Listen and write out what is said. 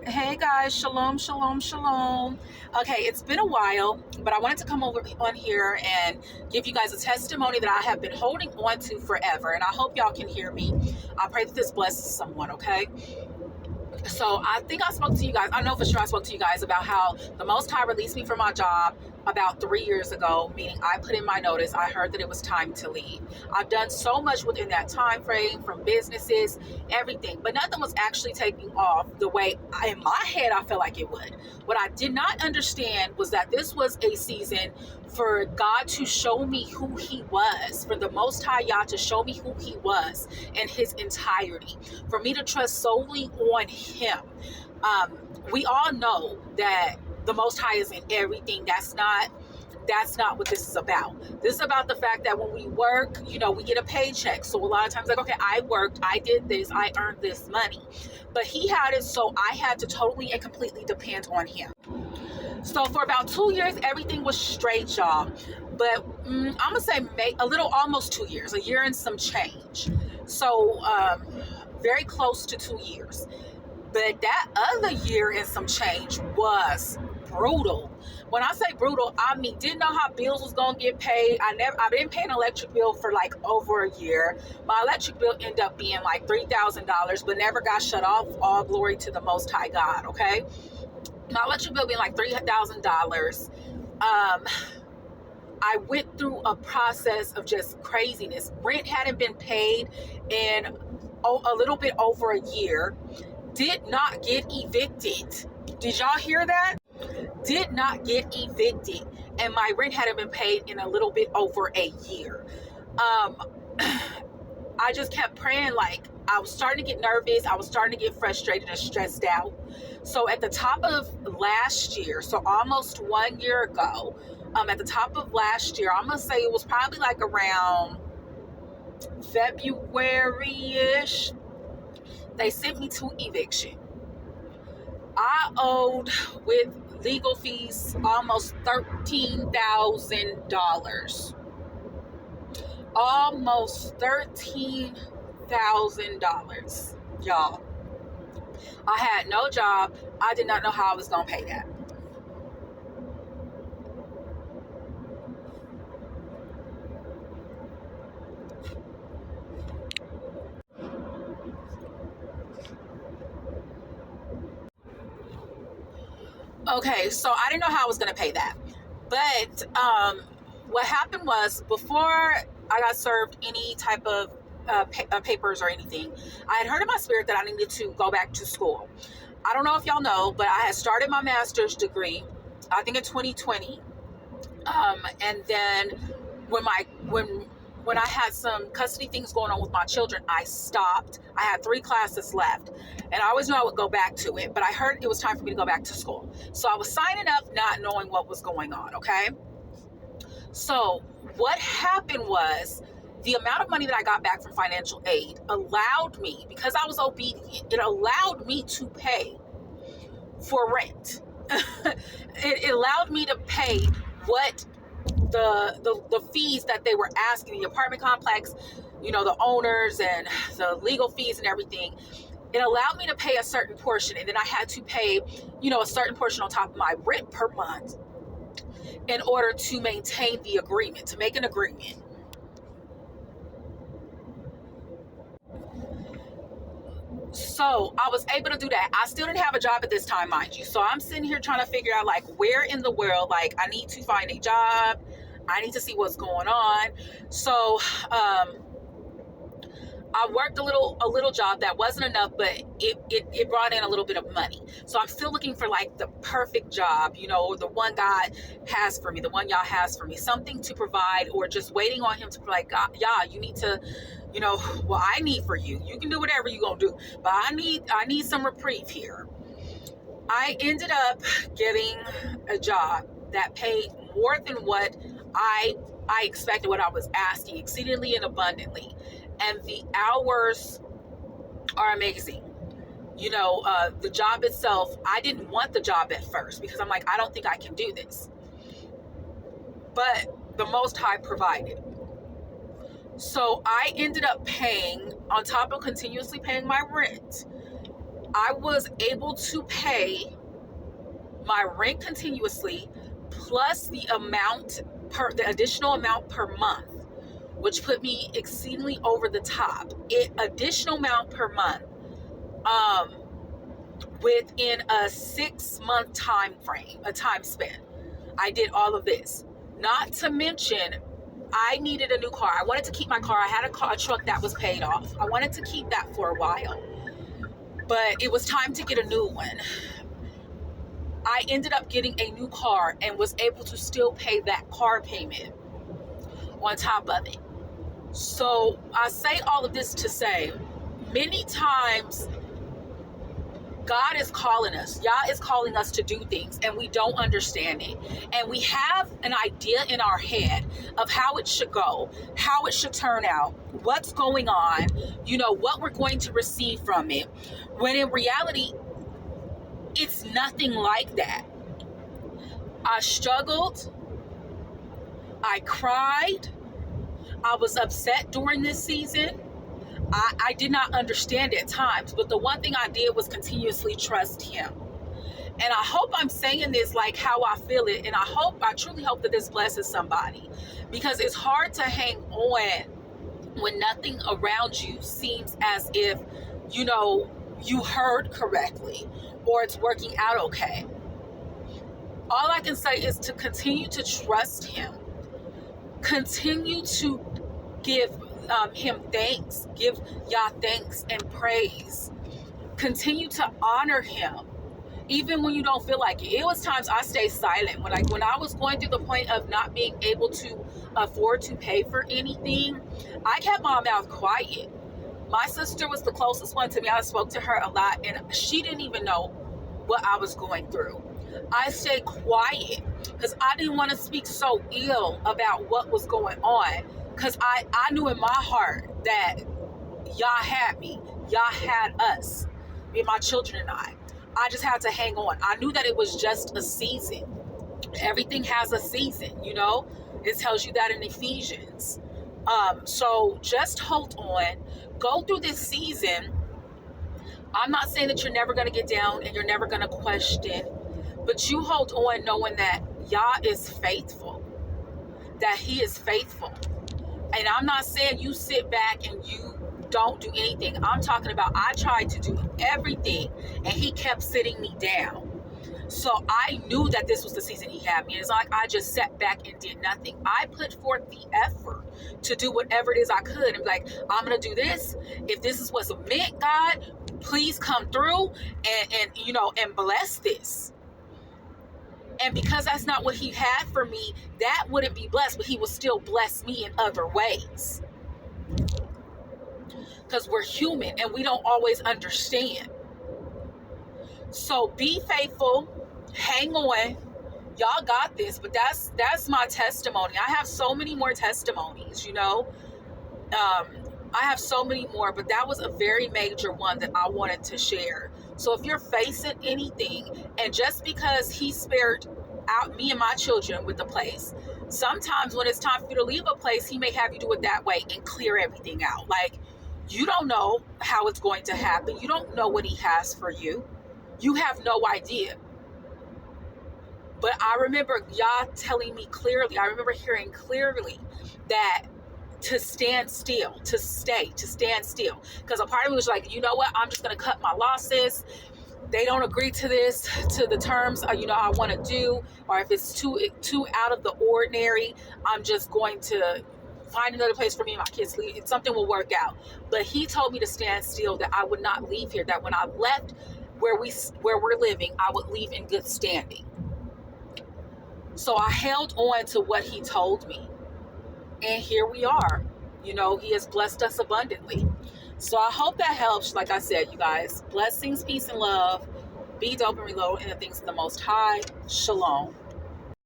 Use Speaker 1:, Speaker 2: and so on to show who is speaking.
Speaker 1: Hey guys, shalom, shalom, shalom. Okay, it's been a while, but I wanted to come over on here and give you guys a testimony that I have been holding on to forever, and I hope y'all can hear me. I pray that this blesses someone, okay? So I think I spoke to you guys, I know for sure I spoke to you guys about how the Most High released me from my job about 3 years ago, meaning I put in my notice. I heard that it was time to leave. I've done so much within that time frame, from businesses, everything, but nothing was actually taking off the way in my head I felt like it would. What I did not understand was that this was a season for God to show me who he was, for the Most High Yah to show me who he was in his entirety, for me to trust solely on him. We all know that the Most High is in everything. That's not what this is about. This is about the fact that when we work, we get a paycheck. So a lot of times, like, okay, I worked, I did this, I earned this money. But he had it, so I had to totally and completely depend on him. So for about 2 years, everything was straight, y'all. But I'm gonna say almost 2 years, a year and some change. So very close to 2 years. But that other year and some change was brutal. When I say brutal, I mean, didn't know how bills was gonna get paid. I didn't pay an electric bill for like over a year. My electric bill ended up being like $3,000, but never got shut off. All glory to the Most High God, okay? My electric bill being like $3,000. I went through a process of just craziness. Rent hadn't been paid in a little bit over a year. Did not get evicted. Did y'all hear that? Did not get evicted, and my rent hadn't been paid in a little bit over a year. I just kept praying. Like, I was starting to get nervous. I was starting to get frustrated and stressed out. So at the top of last year, so almost 1 year ago, at the top of last year, I'm gonna say it was probably like around February-ish, they sent me to eviction. I owed, with legal fees, almost $13,000. Almost $13,000, y'all. I had no job. I did not know how I was going to pay that. Okay, so I didn't know how I was going to pay that. But what happened was, before I got served any type of papers or anything, I had heard in my spirit that I needed to go back to school. I don't know if y'all know, but I had started my master's degree, I think in 2020. And then when I had some custody things going on with my children, I stopped. I had 3 classes left, and I always knew I would go back to it, but I heard it was time for me to go back to school. So I was signing up not knowing what was going on, okay? So what happened was, the amount of money that I got back from financial aid allowed me, because I was obedient, it allowed me to pay for rent. It allowed me to pay what the fees that they were asking the apartment complex, the owners and the legal fees and everything. It allowed me to pay a certain portion, and then I had to pay, a certain portion on top of my rent per month in order to maintain the agreement, to make an agreement. So I was able to do that. I still didn't have a job at this time, mind you. So I'm sitting here trying to figure out, like, where in the world, like, I need to find a job. I need to see what's going on. So I worked a little job that wasn't enough, but it brought in a little bit of money. So I'm still looking for, like, the perfect job, or the one God has for me, the one Yah has for me, something to provide, or just waiting on him to be like, God, Yah, you need to, what I need for you. You can do whatever you're gonna do, but I need some reprieve here. I ended up getting a job that paid more than what I expected, what I was asking, exceedingly and abundantly. And the hours are amazing. The job itself, I didn't want the job at first, because I'm like, I don't think I can do this. But the Most High provided. So I ended up paying, on top of continuously paying my rent, I was able to pay my rent continuously plus the additional amount per month, which put me exceedingly over the top. Additional amount per month, within a 6-month time frame, a time span. I did all of this. Not to mention, I needed a new car. I wanted to keep my car. I had a truck that was paid off. I wanted to keep that for a while, but it was time to get a new one. I ended up getting a new car and was able to still pay that car payment on top of it. So I say all of this to say, many times God is calling us. Yah is calling us to do things, and we don't understand it. And we have an idea in our head of how it should go, how it should turn out, what's going on, what we're going to receive from it. When in reality, it's nothing like that. I struggled. I cried. I was upset during this season. I did not understand at times, but the one thing I did was continuously trust him. And I hope I'm saying this like how I feel it, and I truly hope that this blesses somebody, because it's hard to hang on when nothing around you seems as if, you heard correctly or it's working out okay. All I can say is to continue to trust him, continue to give him thanks, give Yah thanks and praise, continue to honor him even when you don't feel like it. It was times I stayed silent when I was going through the point of not being able to afford to pay for anything. I kept my mouth quiet. My sister was the closest one to me. I spoke to her a lot, and she didn't even know what I was going through. I stayed quiet because I didn't want to speak so ill about what was going on, because I knew in my heart that Yah had me. Yah had us, me and my children and I. I just had to hang on. I knew that it was just a season. Everything has a season, It tells you that in Ephesians. So just hold on. Go through this season. I'm not saying that you're never going to get down and you're never going to question, but you hold on knowing that Yah is faithful, that he is faithful. And I'm not saying you sit back and you don't do anything. I'm talking about I tried to do everything and he kept sitting me down. So I knew that this was the season he had me. It's not like I just sat back and did nothing. I put forth the effort to do whatever it is I could. And like, I'm going to do this. If this is what's meant, God, please come through and bless this. And because that's not what he had for me, that wouldn't be blessed, but he will still bless me in other ways. Because we're human and we don't always understand. So be faithful, hang on. Y'all got this, but that's my testimony. I have so many more testimonies, I have so many more, but that was a very major one that I wanted to share. So if you're facing anything, and just because he spared out me and my children with the place, sometimes when it's time for you to leave a place, he may have you do it that way and clear everything out. Like, you don't know how it's going to happen. You don't know what he has for you. You have no idea. But I remember Yah telling me clearly, I remember hearing clearly that to stand still, to stand still. Because a part of me was like, you know what? I'm just going to cut my losses. They don't agree to this, to the terms, I want to do, or if it's too out of the ordinary, I'm just going to find another place for me and my kids. Something will work out. But he told me to stand still, that I would not leave here, that when I left where we're living, I would leave in good standing. So I held on to what he told me. And here we are. He has blessed us abundantly. So I hope that helps. Like I said, you guys, blessings, peace, and love. Be dope and reload in the things of the Most High. Shalom.